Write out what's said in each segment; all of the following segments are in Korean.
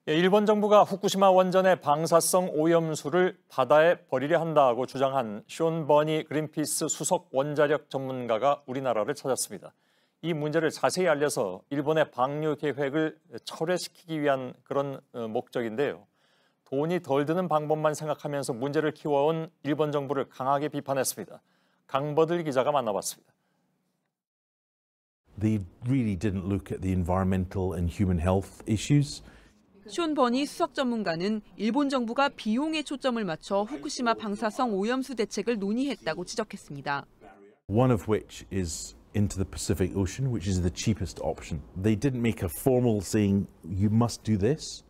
일본 정부가 후쿠시마 원전의 방사성 오염수를 바다에 버리려 한다고 주장한 숀 버니 그린피스 수석 원자력 전문가가 우리나라를 찾았습니다. 이 문제를 자세히 알려서 일본의 방류 계획을 철회시키기 위한 그런 목적인데요. 돈이 덜 드는 방법만 생각하면서 문제를 키워온 일본 정부를 강하게 비판했습니다. 강버들 기자가 만나봤습니다. They really didn't look at the environmental and human health issues. 숀 버니 수석 전문가는 일본 정부가 비용에 초점을 맞춰 후쿠시마 방사성 오염수 대책을 논의했다고 지적했습니다. One of which is into the Pacific Ocean, which is the cheapest option. They didn't make a formal saying you must do this,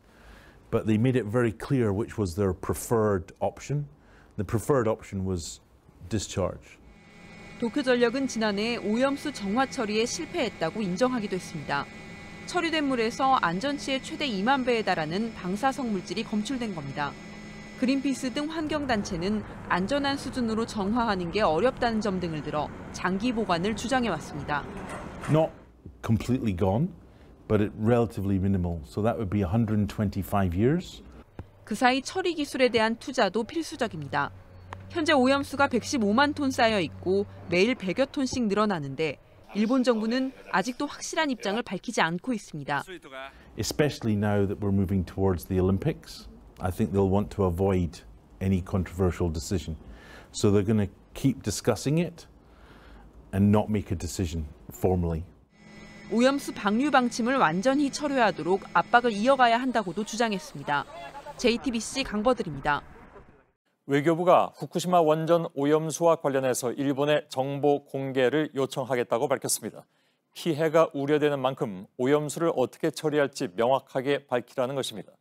but they made it very clear which was their preferred option. The preferred option was discharge. 도쿄전력은 지난해 오염수 정화 처리에 실패했다고 인정하기도 했습니다. 처리된 물에서 안전치의 최대 2만 배에 달하는 방사성 물질이 검출된 겁니다. 그린피스 등 환경단체는 안전한 수준으로 정화하는 게 어렵다는 점 등을 들어 장기 보관을 주장해왔습니다. Not completely gone, but it relatively minimal. So that would be 125 years. 그 사이 처리 기술에 대한 투자도 필수적입니다. 현재 오염수가 115만 톤 쌓여 있고 매일 100여 톤씩 늘어나는데 일본 정부는 아직도 확실한 입장을 밝히지 않고 있습니다. Especially now that we're moving towards the Olympics, I think they'll want to avoid any controversial decision. So they're going to keep discussing it and not make a decision formally. 오염수 방류 방침을 완전히 철회하도록 압박을 이어가야 한다고도 주장했습니다. JTBC 강버들입니다. 외교부가 후쿠시마 원전 오염수와 관련해서 일본의 정보 공개를 요청하겠다고 밝혔습니다. 피해가 우려되는 만큼 오염수를 어떻게 처리할지 명확하게 밝히라는 것입니다.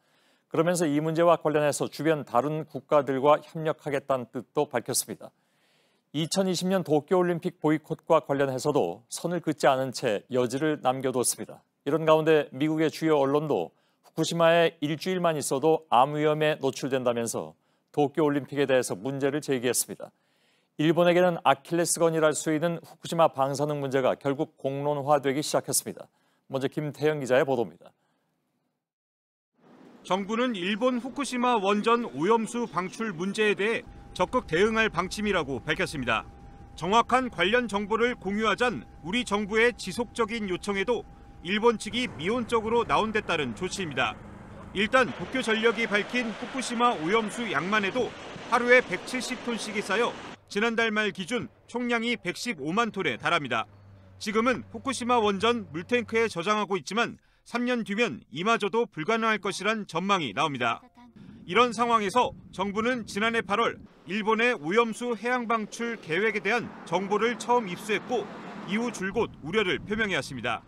그러면서 이 문제와 관련해서 주변 다른 국가들과 협력하겠다는 뜻도 밝혔습니다. 2020년 도쿄올림픽 보이콧과 관련해서도 선을 긋지 않은 채 여지를 남겨뒀습니다. 이런 가운데 미국의 주요 언론도 후쿠시마에 일주일만 있어도 암 위험에 노출된다면서 도쿄올림픽에 대해서 문제를 제기했습니다. 일본에게는 아킬레스건이랄 수 있는 후쿠시마 방사능 문제가 결국 공론화되기 시작했습니다. 먼저 김태형 기자의 보도입니다. 정부는 일본 후쿠시마 원전 오염수 방출 문제에 대해 적극 대응할 방침이라고 밝혔습니다. 정확한 관련 정보를 공유하잔 우리 정부의 지속적인 요청에도 일본 측이 미온적으로 나온 데 따른 조치입니다. 일단 도쿄전력이 밝힌 후쿠시마 오염수 양만 해도 하루에 170톤씩이 쌓여 지난달 말 기준 총량이 115만 톤에 달합니다. 지금은 후쿠시마 원전 물탱크에 저장하고 있지만 3년 뒤면 이마저도 불가능할 것이란 전망이 나옵니다. 이런 상황에서 정부는 지난해 8월 일본의 오염수 해양 방출 계획에 대한 정보를 처음 입수했고 이후 줄곧 우려를 표명해왔습니다.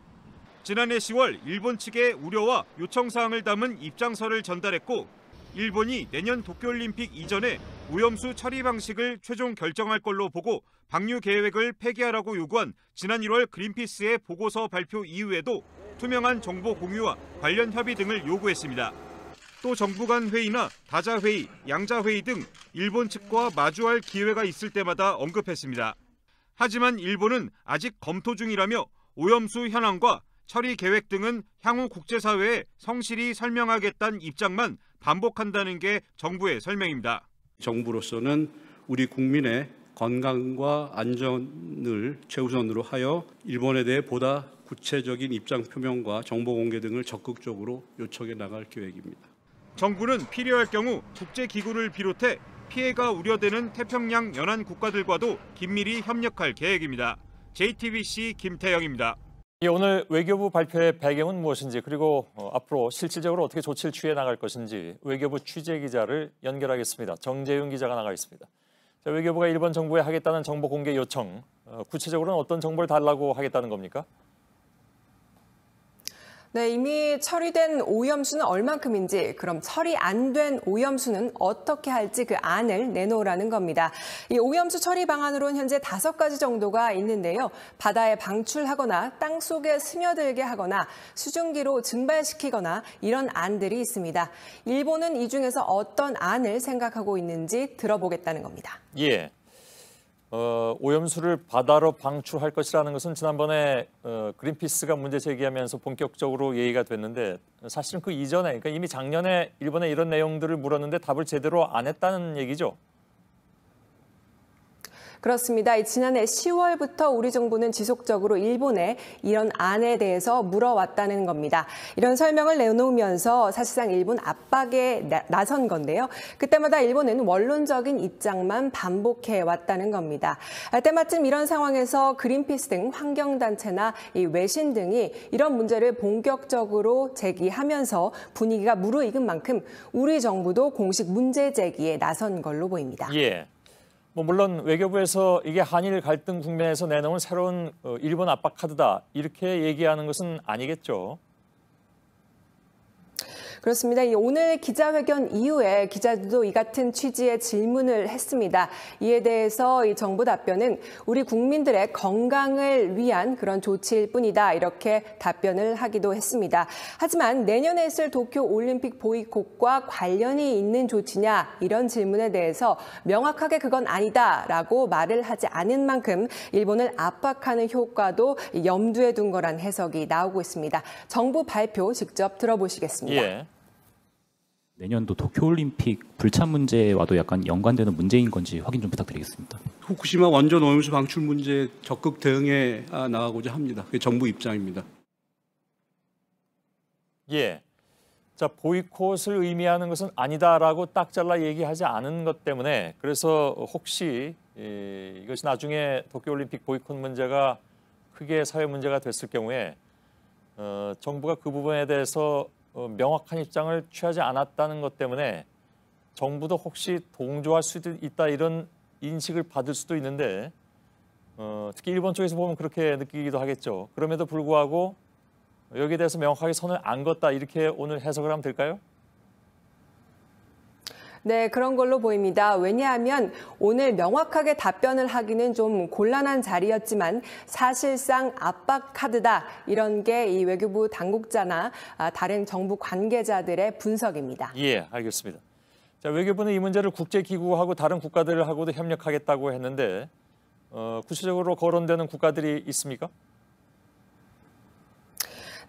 지난해 10월 일본 측의 우려와 요청사항을 담은 입장서를 전달했고 일본이 내년 도쿄올림픽 이전에 오염수 처리 방식을 최종 결정할 걸로 보고 방류 계획을 폐기하라고 요구한 지난 1월 그린피스의 보고서 발표 이후에도 투명한 정보 공유와 관련 협의 등을 요구했습니다. 또 정부 간 회의나 다자회의, 양자회의 등 일본 측과 마주할 기회가 있을 때마다 언급했습니다. 하지만 일본은 아직 검토 중이라며 오염수 현황과 처리 계획 등은 향후 국제사회에 성실히 설명하겠다는 입장만 반복한다는 게 정부의 설명입니다. 정부로서는 우리 국민의 건강과 안전을 최우선으로 하여 일본에 대해 보다 구체적인 입장 표명과 정보 공개 등을 적극적으로 요청해 나갈 계획입니다. 정부는 필요할 경우 국제기구를 비롯해 피해가 우려되는 태평양 연안 국가들과도 긴밀히 협력할 계획입니다. JTBC 김태영입니다. 오늘 외교부 발표의 배경은 무엇인지 그리고 앞으로 실질적으로 어떻게 조치를 취해 나갈 것인지 외교부 취재기자를 연결하겠습니다. 정재윤 기자가 나가 있습니다. 자, 외교부가 일본 정부에 하겠다는 정보 공개 요청, 구체적으로는 어떤 정보를 달라고 하겠다는 겁니까? 네, 이미 처리된 오염수는 얼만큼인지, 그럼 처리 안 된 오염수는 어떻게 할지 그 안을 내놓으라는 겁니다. 이 오염수 처리 방안으로는 현재 5가지 정도가 있는데요. 바다에 방출하거나 땅속에 스며들게 하거나 수증기로 증발시키거나 이런 안들이 있습니다. 일본은 이 중에서 어떤 안을 생각하고 있는지 들어보겠다는 겁니다. 예. 오염수를 바다로 방출할 것이라는 것은 지난번에 그린피스가 문제 제기하면서 본격적으로 얘기가 됐는데 사실은 그 이전에 그러니까 이미 작년에 일본에 이런 내용들을 물었는데 답을 제대로 안 했다는 얘기죠. 그렇습니다. 지난해 10월부터 우리 정부는 지속적으로 일본에 이런 안에 대해서 물어왔다는 겁니다. 이런 설명을 내놓으면서 사실상 일본 압박에 나선 건데요. 그때마다 일본은 원론적인 입장만 반복해왔다는 겁니다. 때마침 이런 상황에서 그린피스 등 환경단체나 외신 등이 이런 문제를 본격적으로 제기하면서 분위기가 무르익은 만큼 우리 정부도 공식 문제 제기에 나선 걸로 보입니다. 예. 물론 외교부에서 이게 한일 갈등 국면에서 내놓은 새로운 일본 압박 카드다 이렇게 얘기하는 것은 아니겠죠. 그렇습니다. 오늘 기자회견 이후에 기자들도 이 같은 취지의 질문을 했습니다. 이에 대해서 이 정부 답변은 우리 국민들의 건강을 위한 그런 조치일 뿐이다. 이렇게 답변을 하기도 했습니다. 하지만 내년에 있을 도쿄 올림픽 보이콧과 관련이 있는 조치냐 이런 질문에 대해서 명확하게 그건 아니다라고 말을 하지 않은 만큼 일본을 압박하는 효과도 염두에 둔 거란 해석이 나오고 있습니다. 정부 발표 직접 들어보시겠습니다. 예. 내년도 도쿄올림픽 불참 문제와도 약간 연관되는 문제인 건지 확인 좀 부탁드리겠습니다. 후쿠시마 원전 오염수 방출 문제에 적극 대응해 나가고자 합니다. 그게 정부 입장입니다. 예. 자, 보이콧을 의미하는 것은 아니다라고 딱 잘라 얘기하지 않은 것 때문에 그래서 혹시 이것이 나중에 도쿄올림픽 보이콧 문제가 크게 사회 문제가 됐을 경우에 정부가 그 부분에 대해서 명확한 입장을 취하지 않았다는 것 때문에 정부도 혹시 동조할 수도 있다 이런 인식을 받을 수도 있는데 특히 일본 쪽에서 보면 그렇게 느끼기도 하겠죠. 그럼에도 불구하고 여기에 대해서 명확하게 선을 안 긋다 이렇게 오늘 해석을 하면 될까요? 네, 그런 걸로 보입니다. 왜냐하면 오늘 명확하게 답변을 하기는 좀 곤란한 자리였지만 사실상 압박 카드다. 이런 게 이 외교부 당국자나 다른 정부 관계자들의 분석입니다. 예, 알겠습니다. 자, 외교부는 이 문제를 국제기구하고 다른 국가들하고도 협력하겠다고 했는데 구체적으로 거론되는 국가들이 있습니까?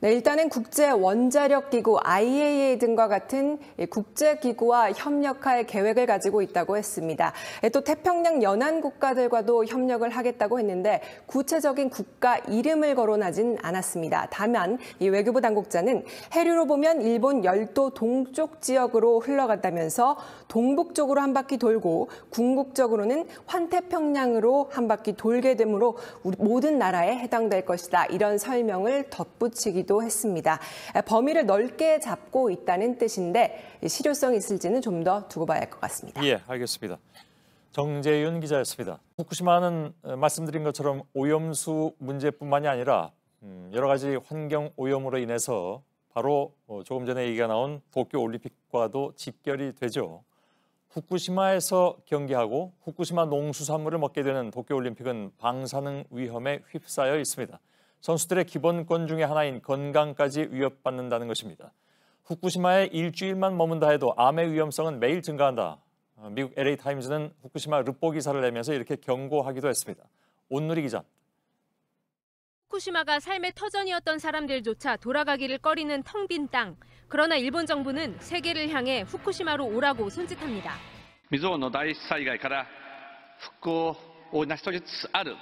네, 일단은 국제원자력기구 IAEA 등과 같은 국제기구와 협력할 계획을 가지고 있다고 했습니다. 또 태평양 연안 국가들과도 협력을 하겠다고 했는데 구체적인 국가 이름을 거론하진 않았습니다. 다만 이 외교부 당국자는 해류로 보면 일본 열도 동쪽 지역으로 흘러간다면서 동북쪽으로 한 바퀴 돌고 궁극적으로는 환태평양으로 한 바퀴 돌게 되므로 우리 모든 나라에 해당될 것이다. 이런 설명을 덧붙이기도 했습니다. 범위를 넓게 잡고 있다는 뜻인데 실효성이 있을지는 좀 더 두고 봐야 할 것 같습니다. 예, 알겠습니다. 정재윤 기자였습니다. 후쿠시마는 말씀드린 것처럼 오염수 문제뿐만이 아니라 여러 가지 환경 오염으로 인해서 바로 조금 전에 얘기가 나온 도쿄올림픽과도 직결이 되죠. 후쿠시마에서 경기하고 후쿠시마 농수산물을 먹게 되는 도쿄올림픽은 방사능 위험에 휩싸여 있습니다. 선수들의 기본권 중에 하나인 건강까지 위협받는다는 것입니다. 후쿠시마에 일주일만 머문다 해도 암의 위험성은 매일 증가한다. 미국 LA타임즈는 후쿠시마 르포 기사를 내면서 이렇게 경고하기도 했습니다. 온누리 기자. 후쿠시마가 삶의 터전이었던 사람들조차 돌아가기를 꺼리는 텅 빈 땅. 그러나 일본 정부는 세계를 향해 후쿠시마로 오라고 손짓합니다. 未曾有の大災害から復興を成し遂げつつある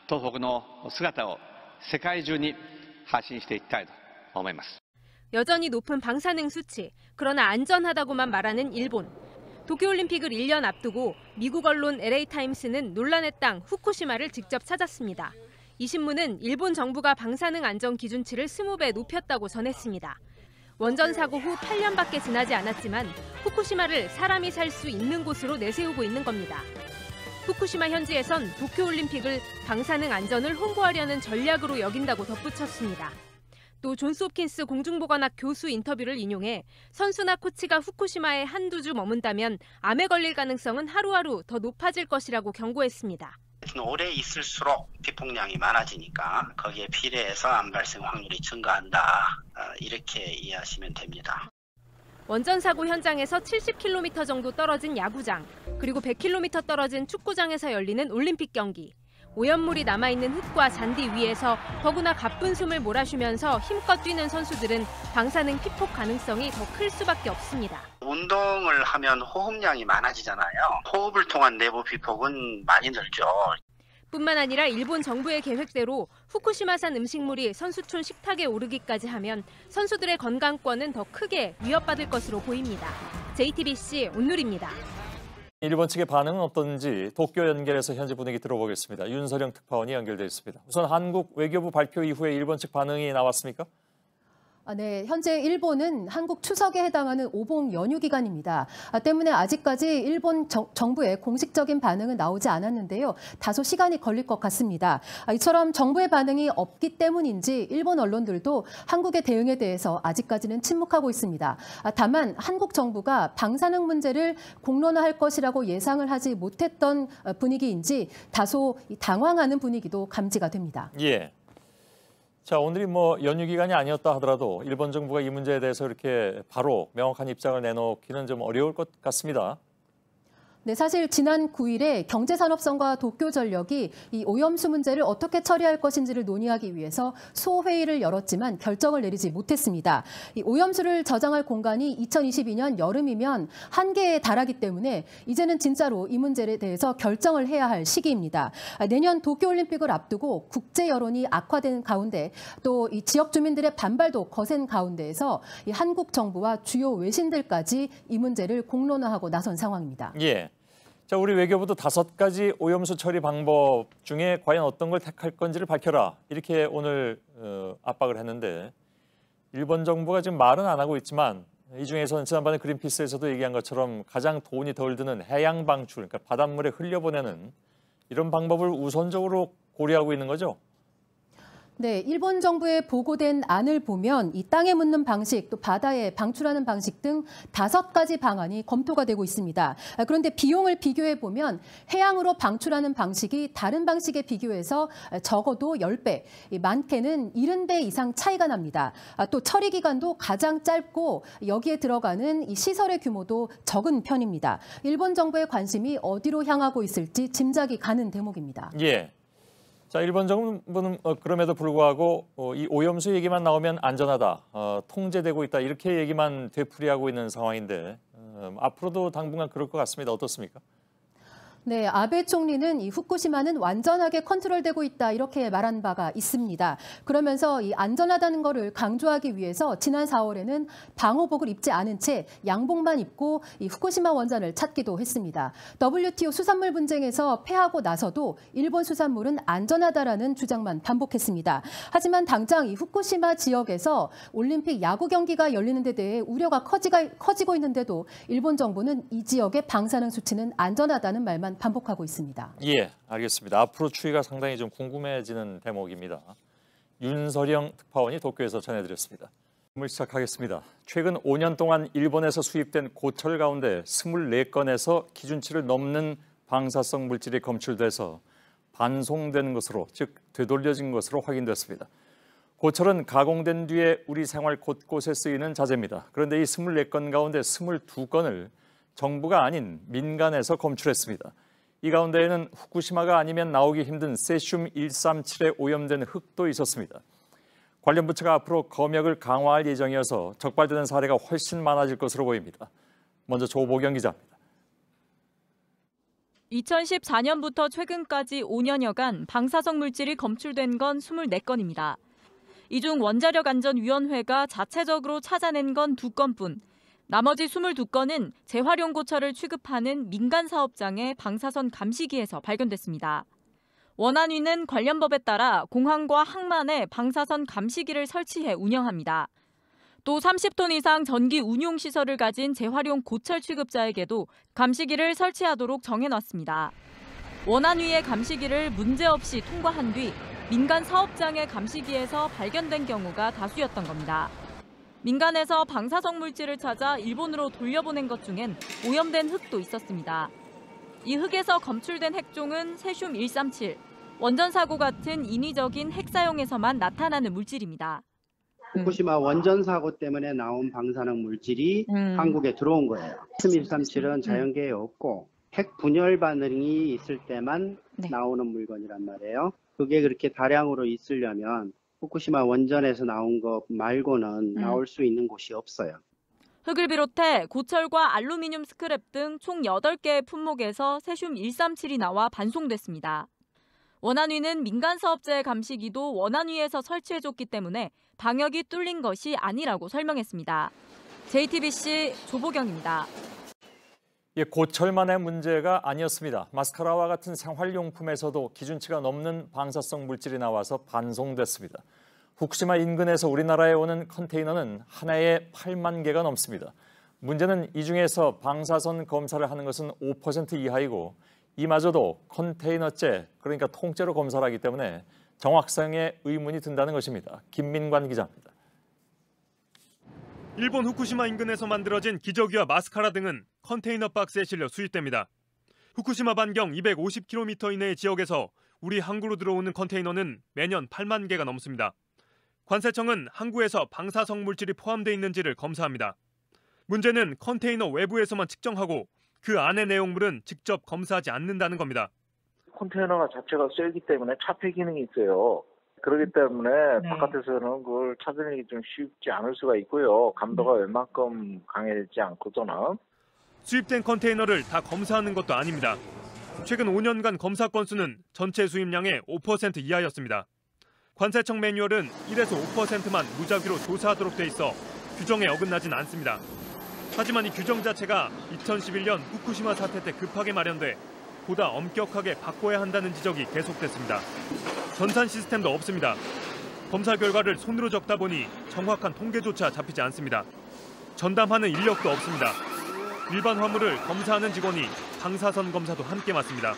東北の姿を世界中に発信していきたいと思います。 여전히 높은 방사능 수치, 그러나 안전하다고만 말하는 일본. 도쿄올림픽을 1년 앞두고 미국 언론 LA타임스는 논란의 땅 후쿠시마를 직접 찾았습니다. 이 신문은 일본 정부가 방사능 안전 기준치를 20배 높였다고 전했습니다. 원전 사고 후 8년밖에 지나지 않았지만 후쿠시마를 사람이 살 수 있는 곳으로 내세우고 있는 겁니다. 후쿠시마 현지에선 도쿄올림픽을 방사능 안전을 홍보하려는 전략으로 여긴다고 덧붙였습니다. 또 존스홉킨스 공중보건학 교수 인터뷰를 인용해 선수나 코치가 후쿠시마에 한두 주 머문다면 암에 걸릴 가능성은 하루하루 더 높아질 것이라고 경고했습니다. 오래 있을수록 비폭량이 많아지니까 거기에 비례해서 암 발생 확률이 증가한다. 이렇게 이해하시면 됩니다. 원전 사고 현장에서 70km 정도 떨어진 야구장. 그리고 100km 떨어진 축구장에서 열리는 올림픽 경기. 오염물이 남아있는 흙과 잔디 위에서 더구나 가쁜 숨을 몰아쉬면서 힘껏 뛰는 선수들은 방사능 피폭 가능성이 더 클 수밖에 없습니다. 운동을 하면 호흡량이 많아지잖아요. 호흡을 통한 내부 피폭은 많이 늘죠. 뿐만 아니라 일본 정부의 계획대로 후쿠시마산 음식물이 선수촌 식탁에 오르기까지 하면 선수들의 건강권은 더 크게 위협받을 것으로 보입니다. JTBC 온누리입니다. 일본 측의 반응은 어떤지 도쿄 연결해서 현지 분위기 들어보겠습니다. 윤서령 특파원이 연결돼 있습니다. 우선 한국 외교부 발표 이후에 일본 측 반응이 나왔습니까? 네, 현재 일본은 한국 추석에 해당하는 오봉 연휴 기간입니다. 때문에 아직까지 일본 정부의 공식적인 반응은 나오지 않았는데요. 다소 시간이 걸릴 것 같습니다. 이처럼 정부의 반응이 없기 때문인지 일본 언론들도 한국의 대응에 대해서 아직까지는 침묵하고 있습니다. 다만 한국 정부가 방사능 문제를 공론화할 것이라고 예상을 하지 못했던 분위기인지 다소 당황하는 분위기도 감지가 됩니다. 예. 자, 오늘이 연휴 기간이 아니었다 하더라도 일본 정부가 이 문제에 대해서 이렇게 바로 명확한 입장을 내놓기는 좀 어려울 것 같습니다. 네, 사실 지난 9일에 경제산업성과 도쿄전력이 이 오염수 문제를 어떻게 처리할 것인지를 논의하기 위해서 소회의를 열었지만 결정을 내리지 못했습니다. 이 오염수를 저장할 공간이 2022년 여름이면 한계에 달하기 때문에 이제는 진짜로 이 문제에 대해서 결정을 해야 할 시기입니다. 내년 도쿄올림픽을 앞두고 국제 여론이 악화된 가운데 또 이 지역 주민들의 반발도 거센 가운데에서 이 한국 정부와 주요 외신들까지 이 문제를 공론화하고 나선 상황입니다. 예. 자, 우리 외교부도 5가지 오염수 처리 방법 중에 과연 어떤 걸 택할 건지를 밝혀라. 이렇게 오늘 압박을 했는데 일본 정부가 지금 말은 안 하고 있지만 이 중에서는 지난번에 그린피스에서도 얘기한 것처럼 가장 돈이 덜 드는 해양 방출, 그러니까 바닷물에 흘려보내는 이런 방법을 우선적으로 고려하고 있는 거죠? 네, 일본 정부의 보고된 안을 보면 이 땅에 묻는 방식, 또 바다에 방출하는 방식 등 5가지 방안이 검토가 되고 있습니다. 그런데 비용을 비교해 보면 해양으로 방출하는 방식이 다른 방식에 비교해서 적어도 10배, 많게는 70배 이상 차이가 납니다. 또 처리 기간도 가장 짧고 여기에 들어가는 이 시설의 규모도 적은 편입니다. 일본 정부의 관심이 어디로 향하고 있을지 짐작이 가는 대목입니다. 예. 자, 일본 정부는 그럼에도 불구하고 이 오염수 얘기만 나오면 안전하다, 통제되고 있다 이렇게 얘기만 되풀이하고 있는 상황인데 앞으로도 당분간 그럴 것 같습니다. 어떻습니까? 네, 아베 총리는 이 후쿠시마는 완전하게 컨트롤되고 있다 이렇게 말한 바가 있습니다. 그러면서 이 안전하다는 거를 강조하기 위해서 지난 4월에는 방호복을 입지 않은 채 양복만 입고 이 후쿠시마 원전을 찾기도 했습니다. WTO 수산물 분쟁에서 패하고 나서도 일본 수산물은 안전하다라는 주장만 반복했습니다. 하지만 당장 이 후쿠시마 지역에서 올림픽 야구 경기가 열리는 데 대해 우려가 커지고 있는데도 일본 정부는 이 지역의 방사능 수치는 안전하다는 말만 반복하고 있습니다. 예, 알겠습니다. 앞으로 추이가 상당히 좀 궁금해지는 대목입니다. 윤서령 특파원이 도쿄에서 전해드렸습니다. 시작하겠습니다. 최근 5년 동안 일본에서 수입된 고철 가운데 24건에서 기준치를 넘는 방사성 물질이 검출돼서 반송된 것으로, 즉 되돌려진 것으로 확인됐습니다. 고철은 가공된 뒤에 우리 생활 곳곳에 쓰이는 자재입니다. 그런데 이 24건 가운데 22건을 정부가 아닌 민간에서 검출했습니다. 이 가운데에는 후쿠시마가 아니면 나오기 힘든 세슘 137에 오염된 흙도 있었습니다. 관련 부처가 앞으로 검역을 강화할 예정이어서 적발되는 사례가 훨씬 많아질 것으로 보입니다. 먼저 조보경 기자입니다. 2014년부터 최근까지 5년여간 방사성 물질이 검출된 건 24건입니다. 이 중 원자력안전위원회가 자체적으로 찾아낸 건 2건뿐, 나머지 22건은 재활용 고철을 취급하는 민간 사업장의 방사선 감시기에서 발견됐습니다. 원안위는 관련 법에 따라 공항과 항만에 방사선 감시기를 설치해 운영합니다. 또 30톤 이상 전기 운용 시설을 가진 재활용 고철 취급자에게도 감시기를 설치하도록 정해놨습니다. 원안위의 감시기를 문제없이 통과한 뒤 민간 사업장의 감시기에서 발견된 경우가 다수였던 겁니다. 민간에서 방사성 물질을 찾아 일본으로 돌려보낸 것 중엔 오염된 흙도 있었습니다. 이 흙에서 검출된 핵종은 세슘 137, 원전 사고 같은 인위적인 핵 사용에서만 나타나는 물질입니다. 후쿠시마 원전 사고 때문에 나온 방사능 물질이 한국에 들어온 거예요. 세슘 137은 자연계에 없고 핵 분열 반응이 있을 때만 나오는 물건이란 말이에요. 그게 그렇게 다량으로 있으려면 후쿠시마 원전에서 나온 것 말고는 나올 수 있는 곳이 없어요. 흙을 비롯해 고철과 알루미늄 스크랩 등 총 8개의 품목에서 세슘 137이 나와 반송됐습니다. 원안위는 민간 사업자의 감시기도 원안위에서 설치해줬기 때문에 방역이 뚫린 것이 아니라고 설명했습니다. JTBC 조보경입니다. 고철만의 문제가 아니었습니다. 마스카라와 같은 생활용품에서도 기준치가 넘는 방사성 물질이 나와서 반송됐습니다. 후쿠시마 인근에서 우리나라에 오는 컨테이너는 한 해에 8만 개가 넘습니다. 문제는 이 중에서 방사선 검사를 하는 것은 5% 이하이고 이마저도 컨테이너째, 그러니까 통째로 검사를 하기 때문에 정확성에 의문이 든다는 것입니다. 김민관 기자입니다. 일본 후쿠시마 인근에서 만들어진 기저귀와 마스카라 등은 컨테이너 박스에 실려 수입됩니다. 후쿠시마 반경 250km 이내의 지역에서 우리 항구로 들어오는 컨테이너는 매년 8만 개가 넘습니다. 관세청은 항구에서 방사성 물질이 포함되어 있는지를 검사합니다. 문제는 컨테이너 외부에서만 측정하고 그 안의 내용물은 직접 검사하지 않는다는 겁니다. 컨테이너 자체가 쇠기 때문에 차폐 기능이 있어요. 그렇기 때문에 바깥에서는 그걸 찾아내기 좀 쉽지 않을 수가 있고요. 감도가 웬만큼 강해지지 않고서는. 수입된 컨테이너를 다 검사하는 것도 아닙니다. 최근 5년간 검사 건수는 전체 수입량의 5% 이하였습니다. 관세청 매뉴얼은 1에서 5%만 무작위로 조사하도록 돼 있어 규정에 어긋나진 않습니다. 하지만 이 규정 자체가 2011년 후쿠시마 사태 때 급하게 마련돼 보다 엄격하게 바꿔야 한다는 지적이 계속됐습니다. 전산 시스템도 없습니다. 검사 결과를 손으로 적다 보니 정확한 통계조차 잡히지 않습니다. 전담하는 인력도 없습니다. 일반 화물을 검사하는 직원이 방사선 검사도 함께 맡습니다.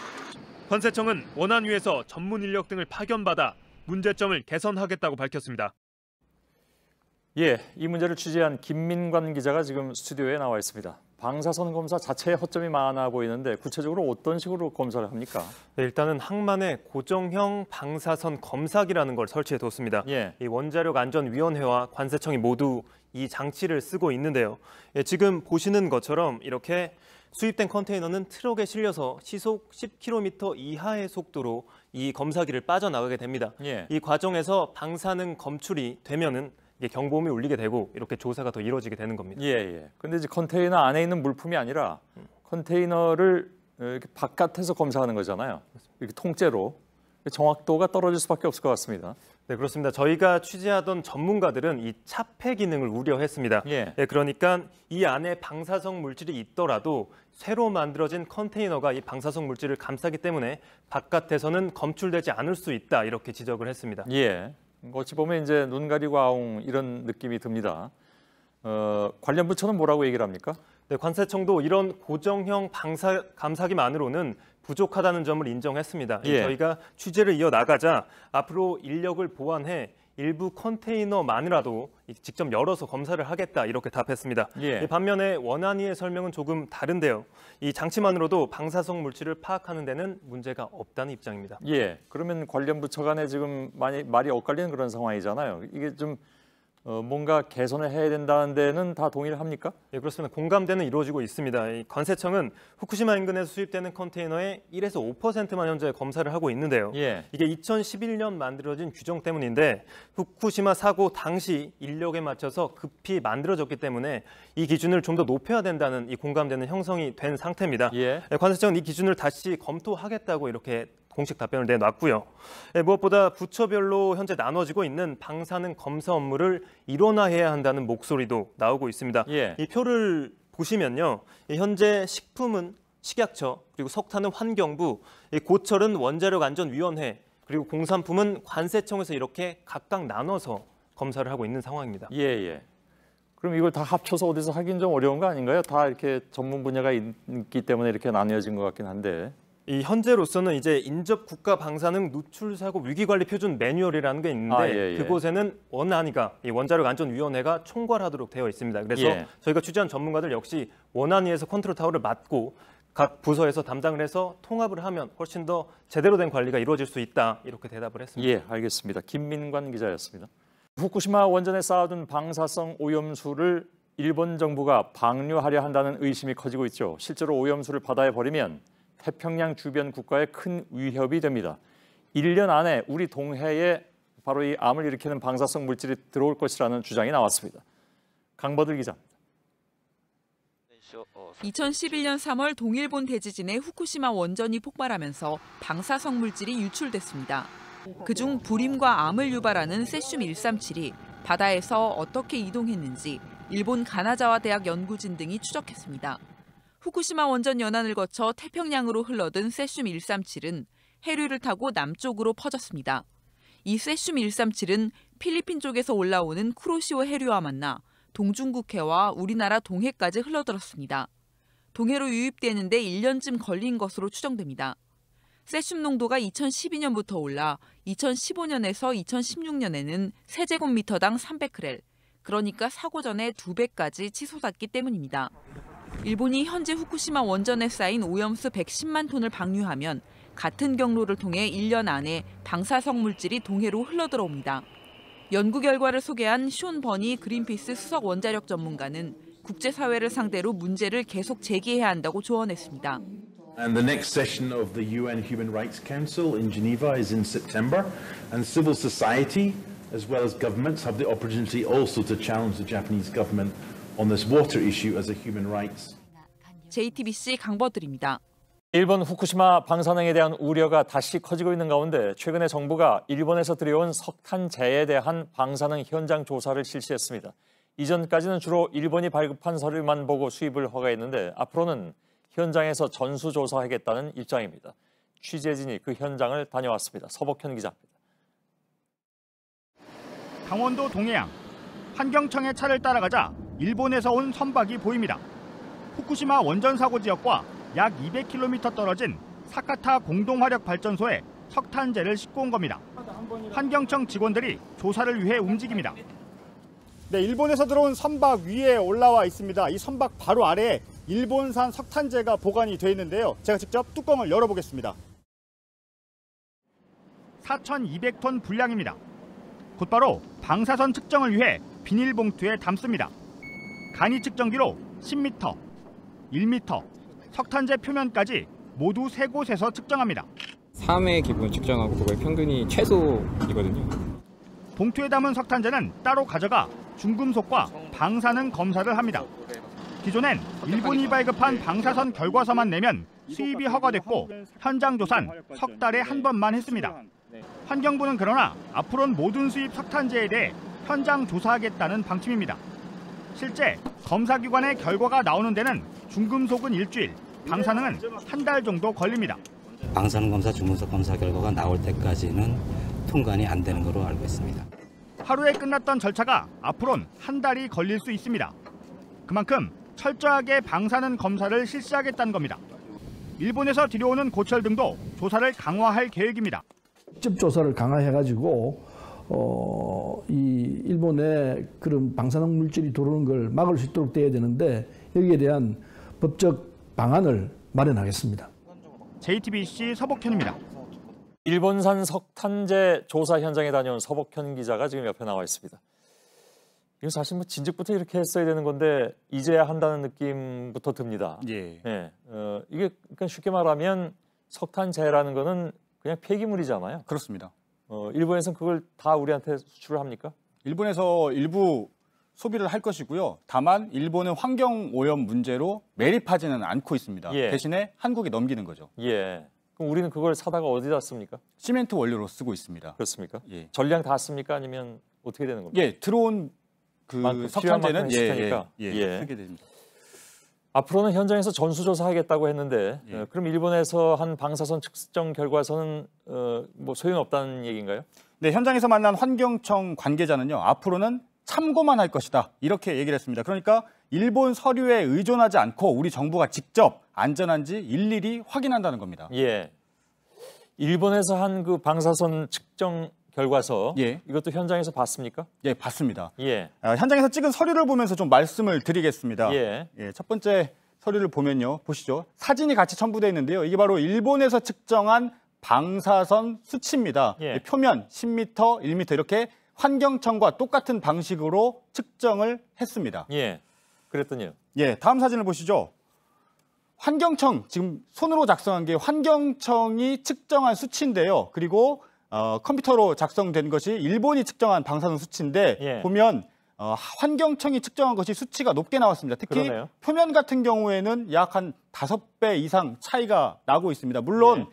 관세청은 원안위에서 전문 인력 등을 파견받아 문제점을 개선하겠다고 밝혔습니다. 이 문제를 취재한 김민관 기자가 지금 스튜디오에 나와 있습니다. 방사선 검사 자체에 허점이 많아 보이는데 구체적으로 어떤 식으로 검사를 합니까? 네, 일단은 항만에 고정형 방사선 검사기라는 걸 설치해뒀습니다. 이 원자력안전위원회와 관세청이 모두 이 장치를 쓰고 있는데요. 지금 보시는 것처럼 이렇게 수입된 컨테이너는 트럭에 실려서 시속 10km 이하의 속도로 이 검사기를 빠져나가게 됩니다. 이 과정에서 방사능 검출이 되면은 이게 경보음이 울리게 되고 이렇게 조사가 더 이루어지게 되는 겁니다. 근데 이제 컨테이너 안에 있는 물품이 아니라 컨테이너를 이렇게 바깥에서 검사하는 거잖아요. 이렇게 통째로. 정확도가 떨어질 수밖에 없을 것 같습니다. 네, 그렇습니다. 저희가 취재하던 전문가들은 이 차폐 기능을 우려했습니다. 그러니까 이 안에 방사성 물질이 있더라도 새로 만들어진 컨테이너가 이 방사성 물질을 감싸기 때문에 바깥에서는 검출되지 않을 수 있다, 이렇게 지적을 했습니다. 어찌 보면 이제 눈 가리고 아웅 이런 느낌이 듭니다. 관련 부처는 뭐라고 얘기를 합니까? 네, 관세청도 이런 고정형 감사기만으로는 부족하다는 점을 인정했습니다. 저희가 취재를 이어나가자 앞으로 인력을 보완해 일부 컨테이너만이라도 직접 열어서 검사를 하겠다, 이렇게 답했습니다. 반면에 원안위의 설명은 조금 다른데요. 이 장치만으로도 방사성 물질을 파악하는 데는 문제가 없다는 입장입니다. 그러면 관련 부처 간에 지금 말이 엇갈리는 그런 상황이잖아요. 이게 좀 뭔가 개선을 해야 된다는 데는 다 동의를 합니까? 그렇습니다. 공감대는 이루어지고 있습니다. 이 관세청은 후쿠시마 인근에서 수입되는 컨테이너의 1에서 5%만 현재 검사를 하고 있는데요. 이게 2011년 만들어진 규정 때문인데 후쿠시마 사고 당시 인력에 맞춰서 급히 만들어졌기 때문에 이 기준을 좀 더 높여야 된다는 이 공감대는 형성이 된 상태입니다. 관세청은 이 기준을 다시 검토하겠다고 이렇게 공식 답변을 내놨고요. 무엇보다 부처별로 현재 나눠지고 있는 방사능 검사 업무를 일원화해야 한다는 목소리도 나오고 있습니다. 이 표를 보시면요, 현재 식품은 식약처, 그리고 석탄은 환경부, 고철은 원자력안전위원회, 그리고 공산품은 관세청에서 이렇게 각각 나눠서 검사를 하고 있는 상황입니다. 그럼 이걸 다 합쳐서 어디서 하긴 좀 어려운 거 아닌가요? 다 이렇게 전문 분야가 있기 때문에 이렇게 나뉘어진 것 같긴 한데. 이 현재로서는 이제 인접 국가 방사능 누출 사고 위기 관리 표준 매뉴얼이라는 게 있는데 그곳에는 원안위가 이 원자력 안전위원회가 총괄하도록 되어 있습니다. 그래서 저희가 취재한 전문가들 역시 원안위에서 컨트롤 타워를 맡고 각 부서에서 담당을 해서 통합을 하면 훨씬 더 제대로 된 관리가 이루어질 수 있다, 이렇게 대답을 했습니다. 알겠습니다. 김민관 기자였습니다. 후쿠시마 원전에 쌓아둔 방사성 오염수를 일본 정부가 방류하려 한다는 의심이 커지고 있죠. 실제로 오염수를 바다에 버리면 태평양 주변 국가에 큰 위협이 됩니다. 1년 안에 우리 동해에 바로 이 암을 일으키는 방사성 물질이 들어올 것이라는 주장이 나왔습니다. 강버들 기자입니다. 2011년 3월 동일본 대지진에 후쿠시마 원전이 폭발하면서 방사성 물질이 유출됐습니다. 그중 불임과 암을 유발하는 세슘 137이 바다에서 어떻게 이동했는지 일본 가나자와 대학 연구진 등이 추적했습니다. 후쿠시마 원전 연안을 거쳐 태평양으로 흘러든 세슘 137은 해류를 타고 남쪽으로 퍼졌습니다. 이 세슘 137은 필리핀 쪽에서 올라오는 쿠로시오 해류와 만나 동중국해와 우리나라 동해까지 흘러들었습니다. 동해로 유입되는데 1년쯤 걸린 것으로 추정됩니다. 세슘 농도가 2012년부터 올라 2015년에서 2016년에는 세제곱미터당 300크렐, 그러니까 사고 전에 2배까지 치솟았기 때문입니다. 일본이 현재 후쿠시마 원전에 쌓인 오염수 110만 톤을 방류하면 같은 경로를 통해 1년 안에 방사성 물질이 동해로 흘러들어옵니다. 연구 결과를 소개한 숀 버니 그린피스 수석 원자력 전문가는 국제사회를 상대로 문제를 계속 제기해야 한다고 조언했습니다. And the next session of the UN Human Rights Council in Geneva is in September, and civil society, as well as governments, have the opportunity also to challenge the Japanese government on this water issue as a human rights. JTBC 강버들입니다. 일본 후쿠시마 방사능에 대한 우려가 다시 커지고 있는 가운데 최근에 정부가 일본에서 들여온 석탄재에 대한 방사능 현장 조사를 실시했습니다. 이전까지는 주로 일본이 발급한 서류만 보고 수입을 허가했는데 앞으로는 현장에서 전수조사하겠다는 입장입니다. 취재진이 그 현장을 다녀왔습니다. 서복현 기자입니다. 강원도 동해안, 환경청의 차를 따라가자 일본에서 온 선박이 보입니다. 후쿠시마 원전 사고 지역과 약 200km 떨어진 사카타 공동화력발전소에 석탄재를 싣고 온 겁니다. 환경청 직원들이 조사를 위해 움직입니다. 네, 일본에서 들어온 선박 위에 올라와 있습니다. 이 선박 바로 아래에 일본산 석탄재가 보관이 돼 있는데요. 제가 직접 뚜껑을 열어보겠습니다. 4,200톤 분량입니다. 곧바로 방사선 측정을 위해 비닐봉투에 담습니다. 간이 측정기로 10m, 1m, 석탄재 표면까지 모두 3곳에서 측정합니다. 3회 기본 측정하고 그거의 평균이 최소이거든요. 봉투에 담은 석탄재는 따로 가져가 중금속과 방사능 검사를 합니다. 기존엔 일본이 발급한 방사선 결과서만 내면 수입이 허가됐고 현장 조사는 석 달에 한 번만 했습니다. 환경부는 그러나 앞으로는 모든 수입 석탄재에 대해 현장 조사하겠다는 방침입니다. 실제 검사기관의 결과가 나오는 데는 중금속은 일주일, 방사능은 한 달 정도 걸립니다. 방사능 검사, 중금속 검사 결과가 나올 때까지는 통관이 안 되는 걸로 알고 있습니다. 하루에 끝났던 절차가 앞으로는 한 달이 걸릴 수 있습니다. 그만큼 철저하게 방사능 검사를 실시하겠다는 겁니다. 일본에서 들여오는 고철 등도 조사를 강화할 계획입니다. 직접 조사를 강화해가지고 이 일본에 그런 방사능 물질이 들어오는 걸 막을 수 있도록 돼야 되는데 여기에 대한 법적 방안을 마련하겠습니다. JTBC 서복현입니다. 일본산 석탄재 조사 현장에 다녀온 서복현 기자가 지금 옆에 나와 있습니다. 이거 사실 뭐 진즉부터 이렇게 했어야 되는 건데 이제야 한다는 느낌부터 듭니다. 예. 네. 이게 그러니까 쉽게 말하면 석탄재라는 거는 그냥 폐기물이잖아요. 그렇습니다. 일본에서는 그걸 다 우리한테 수출을 합니까? 일본에서 일부 소비를 할 것이고요. 다만 일본은 환경 오염 문제로 매립하지는 않고 있습니다. 예. 대신에 한국에 넘기는 거죠. 예. 그럼 우리는 그걸 사다가 어디다 씁니까? 시멘트 원료로 쓰고 있습니다. 그렇습니까? 예. 전량 다 씁니까? 아니면 어떻게 되는 겁니까? 예, 들어온 그 석탄재는 쓰게 됩니다. 앞으로는 현장에서 전수조사하겠다고 했는데 그럼 일본에서 한 방사선 측정 결과서는 뭐 소용없다는 얘기인가요? 네, 현장에서 만난 환경청 관계자는요. 앞으로는 참고만 할 것이다. 이렇게 얘기를 했습니다. 그러니까 일본 서류에 의존하지 않고 우리 정부가 직접 안전한지 일일이 확인한다는 겁니다. 예. 일본에서 한 그 방사선 측정 결과서 이것도 현장에서 봤습니까? 예, 봤습니다. 예. 현장에서 찍은 서류를 보면서 좀 말씀을 드리겠습니다. 예. 첫 번째 서류를 보면요. 보시죠. 사진이 같이 첨부되어 있는데요. 이게 바로 일본에서 측정한 방사선 수치입니다. 표면 10m, 1m 이렇게 환경청과 똑같은 방식으로 측정을 했습니다. 예. 그랬더니요. 예, 다음 사진을 보시죠. 환경청, 지금 손으로 작성한 게 환경청이 측정한 수치인데요. 그리고 컴퓨터로 작성된 것이 일본이 측정한 방사능 수치인데 보면 환경청이 측정한 것이 수치가 높게 나왔습니다. 특히 그러네요. 표면 같은 경우에는 약 한 5배 이상 차이가 나고 있습니다. 물론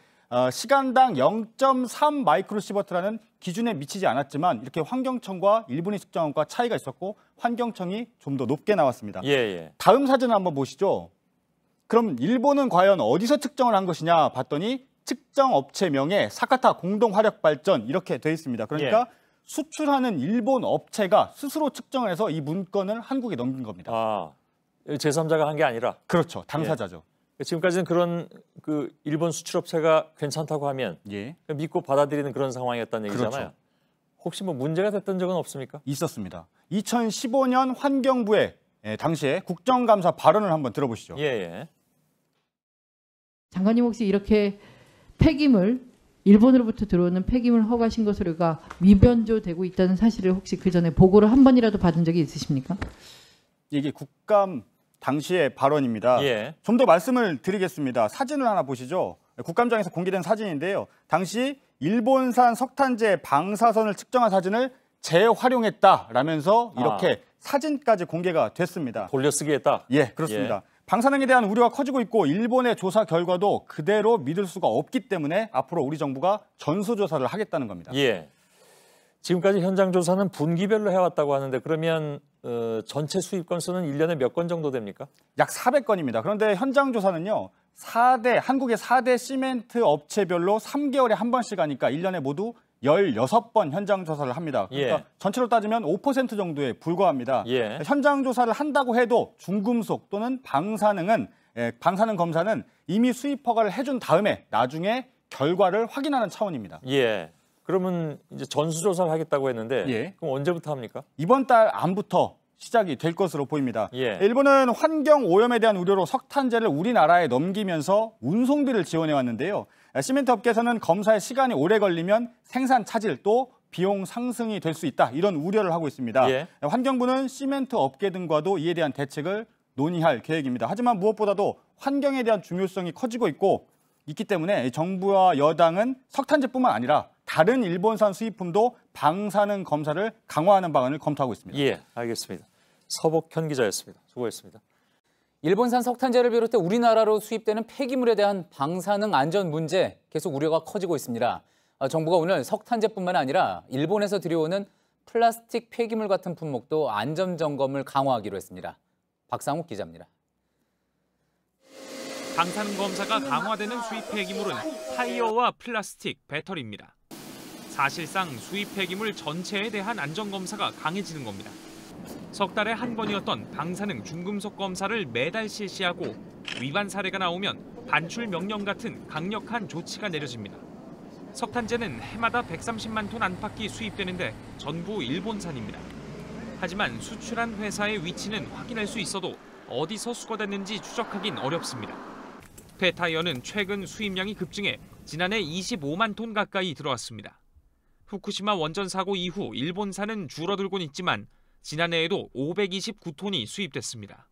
시간당 0.3 마이크로시버트라는 기준에 미치지 않았지만 이렇게 환경청과 일본이 측정한 것과 차이가 있었고 환경청이 좀 더 높게 나왔습니다. 다음 사진을 한번 보시죠. 그럼 일본은 과연 어디서 측정을 한 것이냐 봤더니 측정 업체명에 사카타 공동화력발전 이렇게 돼 있습니다. 그러니까 수출하는 일본 업체가 스스로 측정을 해서 이 문건을 한국에 넘긴 겁니다. 아, 제3자가 한 게 아니라? 그렇죠. 당사자죠. 지금까지는 그런 일본 수출업체가 괜찮다고 하면 믿고 받아들이는 그런 상황이었다는 얘기잖아요. 그렇죠. 혹시 뭐 문제가 됐던 적은 없습니까? 있었습니다. 2015년 환경부에 당시에 국정감사 발언을 한번 들어보시죠. 장관님 혹시 이렇게 폐기물, 일본으로부터 들어오는 폐기물 허가신 것으로가 위변조되고 있다는 사실을 혹시 그 전에 보고를 한 번이라도 받은 적이 있으십니까? 이게 국감 당시의 발언입니다. 좀 더 말씀을 드리겠습니다. 사진을 하나 보시죠. 국감장에서 공개된 사진인데요. 당시 일본산 석탄재 방사선을 측정한 사진을 재활용했다라면서 이렇게 사진까지 공개가 됐습니다. 돌려쓰기 했다? 예, 그렇습니다. 방사능에 대한 우려가 커지고 있고 일본의 조사 결과도 그대로 믿을 수가 없기 때문에 앞으로 우리 정부가 전수조사를 하겠다는 겁니다. 지금까지 현장 조사는 분기별로 해왔다고 하는데 그러면 전체 수입 건수는 1년에 몇 건 정도 됩니까? 약 400건입니다. 그런데 현장 조사는요. 한국의 4대 시멘트 업체별로 3개월에 한 번씩 하니까 1년에 모두 16번 현장 조사를 합니다. 그러니까 전체로 따지면 5% 정도에 불과합니다. 현장 조사를 한다고 해도 중금속 또는 방사능 검사는 이미 수입 허가를 해준 다음에 나중에 결과를 확인하는 차원입니다. 그러면 이제 전수조사를 하겠다고 했는데 그럼 언제부터 합니까? 이번 달 안부터 시작이 될 것으로 보입니다. 일본은 환경 오염에 대한 우려로 석탄재를 우리나라에 넘기면서 운송비를 지원해 왔는데요. 시멘트 업계에서는 검사에 시간이 오래 걸리면 생산 차질 또 비용 상승이 될 수 있다 이런 우려를 하고 있습니다. 환경부는 시멘트 업계 등과도 이에 대한 대책을 논의할 계획입니다. 하지만 무엇보다도 환경에 대한 중요성이 커지고 있기 때문에 정부와 여당은 석탄재뿐만 아니라 다른 일본산 수입품도 방사능 검사를 강화하는 방안을 검토하고 있습니다. 알겠습니다. 서복현 기자였습니다. 수고했습니다. 일본산 석탄재를 비롯해 우리나라로 수입되는 폐기물에 대한 방사능 안전 문제 계속 우려가 커지고 있습니다. 정부가 오늘 석탄재뿐만 아니라 일본에서 들여오는 플라스틱 폐기물 같은 품목도 안전 점검을 강화하기로 했습니다. 박상욱 기자입니다. 방사능 검사가 강화되는 수입 폐기물은 타이어와 플라스틱, 배터리입니다. 사실상 수입 폐기물 전체에 대한 안전 검사가 강해지는 겁니다. 석 달에 한 번이었던 방사능 중금속 검사를 매달 실시하고 위반 사례가 나오면 반출 명령 같은 강력한 조치가 내려집니다. 석탄재는 해마다 130만 톤 안팎이 수입되는데 전부 일본산입니다. 하지만 수출한 회사의 위치는 확인할 수 있어도 어디서 수거됐는지 추적하긴 어렵습니다. 폐타이어는 최근 수입량이 급증해 지난해 25만 톤 가까이 들어왔습니다. 후쿠시마 원전 사고 이후 일본산은 줄어들곤 있지만 지난해에도 529톤이 수입됐습니다.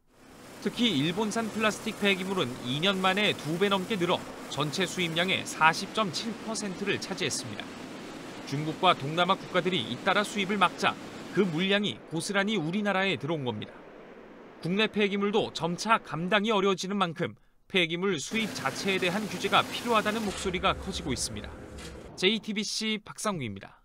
특히 일본산 플라스틱 폐기물은 2년 만에 2배 넘게 늘어 전체 수입량의 40.7%를 차지했습니다. 중국과 동남아 국가들이 잇따라 수입을 막자 그 물량이 고스란히 우리나라에 들어온 겁니다. 국내 폐기물도 점차 감당이 어려워지는 만큼 폐기물 수입 자체에 대한 규제가 필요하다는 목소리가 커지고 있습니다. JTBC 박상욱입니다.